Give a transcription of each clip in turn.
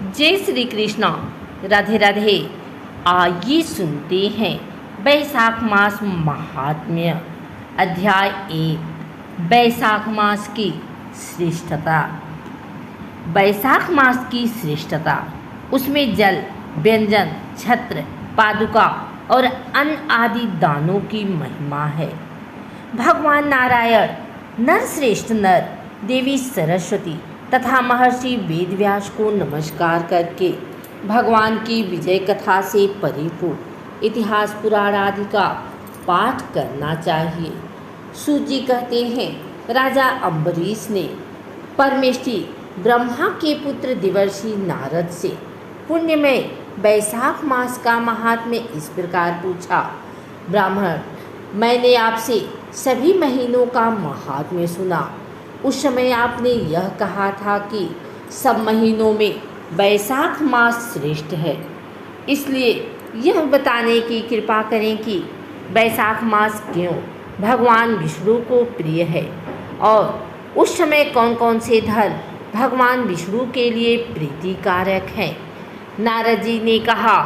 जय श्री कृष्णा। राधे राधे। आइए सुनते हैं बैसाख मास महात्म्य। अध्याय 1। बैसाख मास की श्रेष्ठता। बैसाख मास की श्रेष्ठता, उसमें जल, व्यंजन, छत्र, पादुका और अन्न आदि दानों की महिमा है। भगवान नारायण, नरश्रेष्ठ नर, देवी सरस्वती तथा महर्षि वेदव्यास को नमस्कार करके भगवान की विजय कथा से परिपूर्ण इतिहास पुराण आदि का पाठ करना चाहिए। सूत जी कहते हैं, राजा अम्बरीश ने परमेष्ठी ब्रह्मा के पुत्र देवर्षि नारद से पुण्यमय बैसाख मास का महात्म्य इस प्रकार पूछा। ब्राह्मण, मैंने आपसे सभी महीनों का महात्म्य सुना। उस समय आपने यह कहा था कि सब महीनों में बैसाख मास श्रेष्ठ है। इसलिए यह बताने की कृपा करें कि बैसाख मास क्यों भगवान विष्णु को प्रिय है और उस समय कौन कौन से धर्म भगवान विष्णु के लिए प्रीतिकारक हैं। नारद जी ने कहा,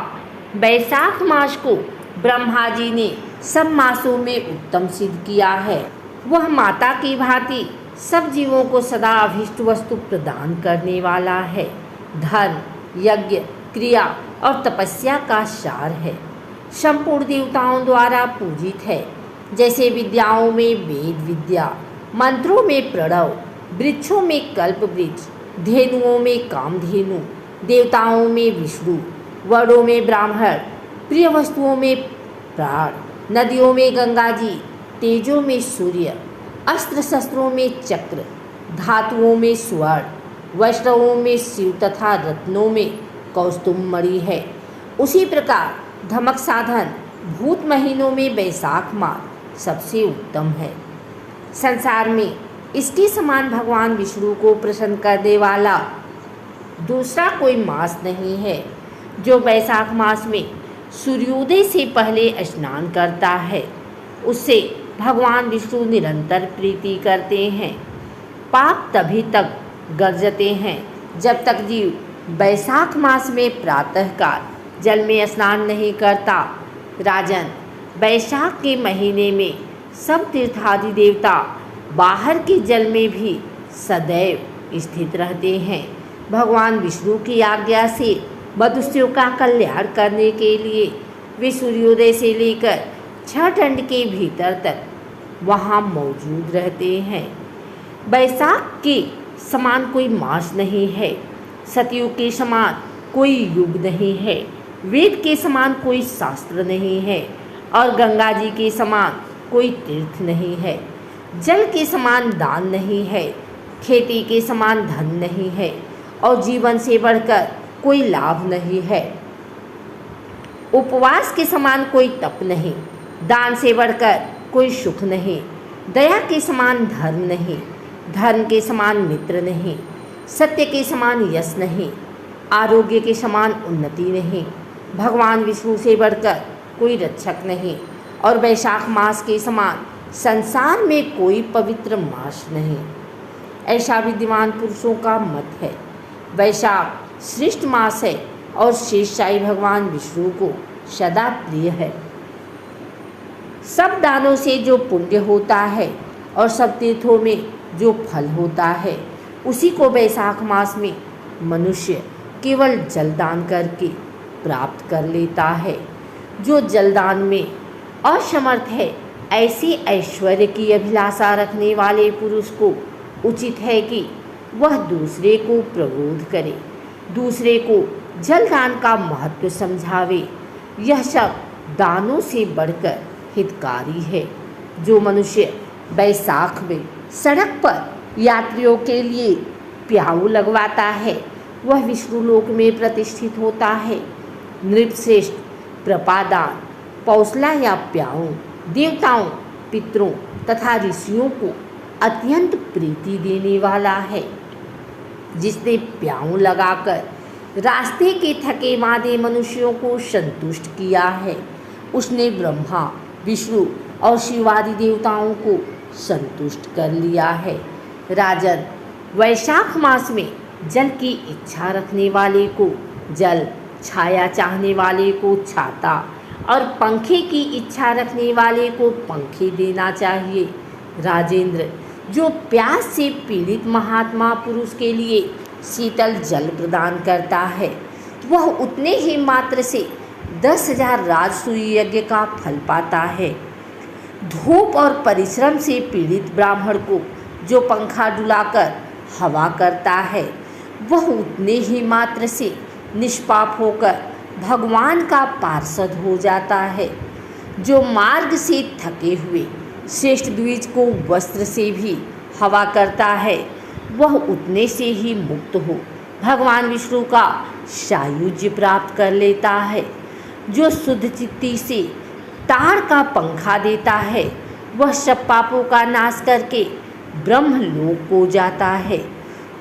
बैसाख मास को ब्रह्मा जी ने सब मासों में उत्तम सिद्ध किया है। वह माता की भांति सब जीवों को सदा अभीष्ट वस्तु प्रदान करने वाला है। धर्म, यज्ञ, क्रिया और तपस्या का सार है। संपूर्ण देवताओं द्वारा पूजित है। जैसे विद्याओं में वेद विद्या, मंत्रों में प्रणव, वृक्षों में कल्प वृक्ष, धेनुओं में कामधेनु, देवताओं में विष्णु, वर्णों में ब्राह्मण, प्रिय वस्तुओं में प्राण, नदियों में गंगा जी, तेजों में सूर्य, अस्त्र शस्त्रों में चक्र, धातुओं में स्वर्ण, वैष्णवों में शिव तथा रत्नों में कौस्तुभमणि है। उसी प्रकार धमक साधन भूत महीनों में बैसाख मास सबसे उत्तम है। संसार में इसके समान भगवान विष्णु को प्रसन्न करने वाला दूसरा कोई मास नहीं है। जो बैसाख मास में सूर्योदय से पहले स्नान करता है, उससे भगवान विष्णु निरंतर प्रीति करते हैं। पाप तभी तक गर्जते हैं जब तक जीव बैसाख मास में प्रातःकाल जल में स्नान नहीं करता। राजन, बैसाख के महीने में सब तीर्थादि देवता बाहर के जल में भी सदैव स्थित रहते हैं। भगवान विष्णु की आज्ञा से मनुष्यों का कल्याण करने के लिए वे सूर्योदय से लेकर 6 दंड के भीतर तक वहाँ मौजूद रहते हैं। बैसाख के समान कोई मास नहीं है। सतयुग के समान कोई युग नहीं है। वेद के समान कोई शास्त्र नहीं है और गंगा जी के समान कोई तीर्थ नहीं है। जल के समान दान नहीं है। खेती के समान धन नहीं है और जीवन से बढ़कर कोई लाभ नहीं है। उपवास के समान कोई तप नहीं। दान से बढ़कर कोई सुख नहीं। दया के समान धर्म नहीं। धर्म के समान मित्र नहीं। सत्य के समान यश नहीं। आरोग्य के समान उन्नति नहीं। भगवान विष्णु से बढ़कर कोई रक्षक नहीं और बैसाख मास के समान संसार में कोई पवित्र मास नहीं। ऐसा विद्वान पुरुषों का मत है। बैसाख श्रेष्ठ मास है और शेषशाही भगवान विष्णु को सदा प्रिय है। सब दानों से जो पुण्य होता है और सब तीर्थों में जो फल होता है, उसी को बैसाख मास में मनुष्य केवल जलदान करके प्राप्त कर लेता है। जो जलदान में असमर्थ है, ऐसे ऐश्वर्य की अभिलाषा रखने वाले पुरुष को उचित है कि वह दूसरे को प्रबोध करे, दूसरे को जलदान का महत्व समझावे। यह सब दानों से बढ़कर हितकारी है। जो मनुष्य बैसाख में सड़क पर यात्रियों के लिए प्याऊ लगवाता है, वह विष्णु लोक में प्रतिष्ठित होता है। नृपश्रेष्ठ प्रपादान, पौसला या प्याऊ देवताओं, पितरों तथा ऋषियों को अत्यंत प्रीति देने वाला है। जिसने प्याऊ लगाकर रास्ते के थके मादे मनुष्यों को संतुष्ट किया है, उसने ब्रह्मा, विष्णु और शिवादि देवताओं को संतुष्ट कर लिया है। राजन, वैशाख मास में जल की इच्छा रखने वाले को जल, छाया चाहने वाले को छाता और पंखे की इच्छा रखने वाले को पंखे देना चाहिए। राजेंद्र, जो प्यास से पीड़ित महात्मा पुरुष के लिए शीतल जल प्रदान करता है, वह उतने ही मात्र से 10,000 राजसूय यज्ञ का फल पाता है। धूप और परिश्रम से पीड़ित ब्राह्मण को जो पंखा डुलाकर हवा करता है, वह उतने ही मात्र से निष्पाप होकर भगवान का पार्षद हो जाता है। जो मार्ग से थके हुए श्रेष्ठ द्विज को वस्त्र से भी हवा करता है, वह उतने से ही मुक्त हो भगवान विष्णु का सायुज्य प्राप्त कर लेता है। जो शुद्ध चित्ती से ताड़ का पंखा देता है, वह सब पापों का नाश करके ब्रह्मलोक को जाता है।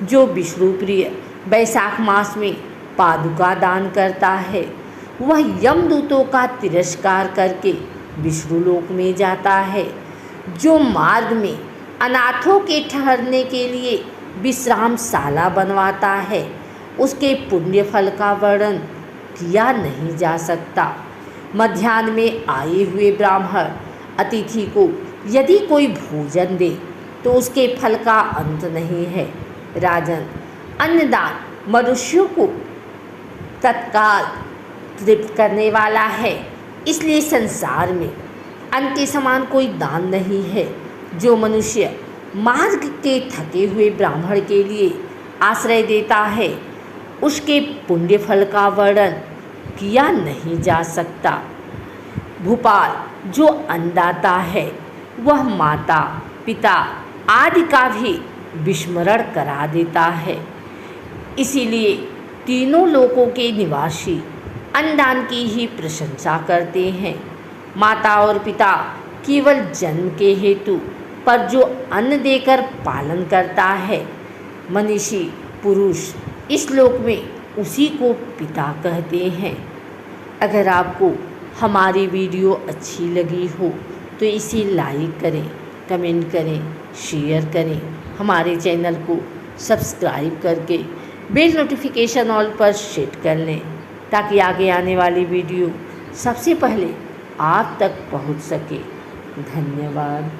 जो विष्णु प्रिय वैशाख मास में पादुका दान करता है, वह यमदूतों का तिरस्कार करके विष्णुलोक में जाता है। जो मार्ग में अनाथों के ठहरने के लिए विश्रामशाला बनवाता है, उसके पुण्य फल का वर्णन किया नहीं जा सकता। मध्याह्न में आए हुए ब्राह्मण अतिथि को यदि कोई भोजन दे तो उसके फल का अंत नहीं है। राजन, अन्नदान मनुष्यों को तत्काल तृप्त करने वाला है, इसलिए संसार में अन्न के समान कोई दान नहीं है। जो मनुष्य मार्ग के थके हुए ब्राह्मण के लिए आश्रय देता है, उसके पुण्य फल का वर्णन किया नहीं जा सकता। भूपाल, जो अन्नदाता है, वह माता पिता आदि का भी विस्मरण करा देता है। इसीलिए तीनों लोकों के निवासी अन्नदान की ही प्रशंसा करते हैं। माता और पिता केवल जन्म के हेतु पर जो अन्न देकर पालन करता है, मनीषी पुरुष इस लोक में उसी को पिता कहते हैं। अगर आपको हमारी वीडियो अच्छी लगी हो तो इसे लाइक करें, कमेंट करें, शेयर करें। हमारे चैनल को सब्सक्राइब करके बेल नोटिफिकेशन ऑल पर सेट कर लें, ताकि आगे आने वाली वीडियो सबसे पहले आप तक पहुंच सके। धन्यवाद।